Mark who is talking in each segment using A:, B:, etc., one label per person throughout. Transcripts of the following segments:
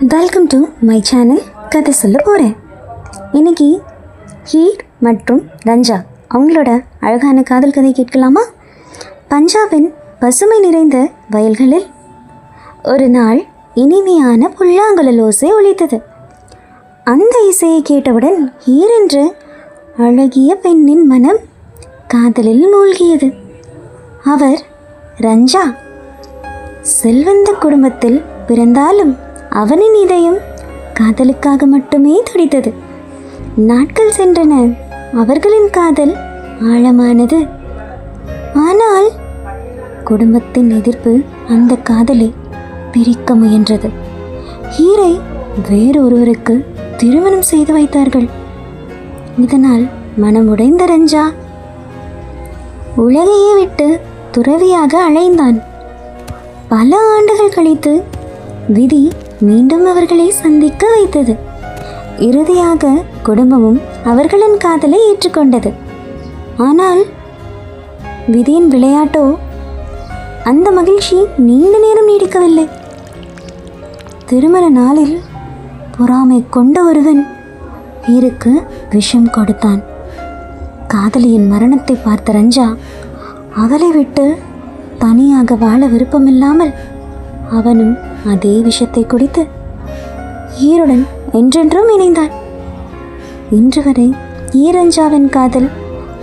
A: Welcome to my channel. கதை சொல்ல போகிறேன். இன்றைக்கி ஹீர் மற்றும் ரஞ்சா அவங்களோட அழகான காதல் கதை கேட்கலாமா? பஞ்சாபின் பசுமை நிறைந்த வயல்களில் ஒரு நாள் இனிமையான புல்லாங்குழல் ஓசை ஒலித்தது. அந்த இசையை கேட்டவுடன் ஹீர் என்ற அழகிய பெண்ணின் மனம் காதலில் மூழ்கியது. அவர் ரஞ்சா. செல்வந்த குடும்பத்தில் பிறந்தாலும் அவனின் இதயம் காதலுக்காக மட்டுமே துடித்தது. நாட்கள் சென்றன. அவர்களின் காதல் ஆழமானது. ஆனால் குடும்பத்தின் எதிர்ப்பு அந்த காதலை பிரிக்க முயன்றது. ஹீரை வேறொருவருக்கு திருமணம் செய்து வைத்தார்கள். இதனால் மனம் உடைந்த ரஞ்சா உலகையே விட்டு துறவியாக அலைந்தான். பல ஆண்டுகள் கழித்து விதி மீண்டும் அவர்களை சந்திக்க வைத்தது. இறுதியாக குடும்பமும் அவர்களின் காதலை ஏற்றுக்கொண்டது. ஆனால் விதியின் விளையாட்டோ அந்த மகிழ்ச்சி நீண்ட நேரம் நீடிக்கவில்லை. திருமண நாளில் பொறாமை கொண்ட ஒருவன் ஹீருக்கு விஷம் கொடுத்தான். காதலியின் மரணத்தை பார்த்த ரஞ்சா அவளை விட்டு தனியாக வாழ விருப்பமில்லாமல் அவனும் அதே விஷத்தை குடித்து ஹீருடன் என்றென்றும் இணைந்தான். இன்று வரை ரஞ்சாவின் காதல்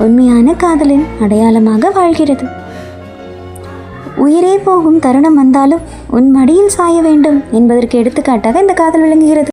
A: உண்மையான காதலின் அடையாளமாக வாழ்கிறது. உயிரே போகும் தருணம் வந்தாலும் உன் மடியில் சாய வேண்டும் என்பதற்கு எடுத்துக்காட்டாக இந்த காதல் விளங்குகிறது.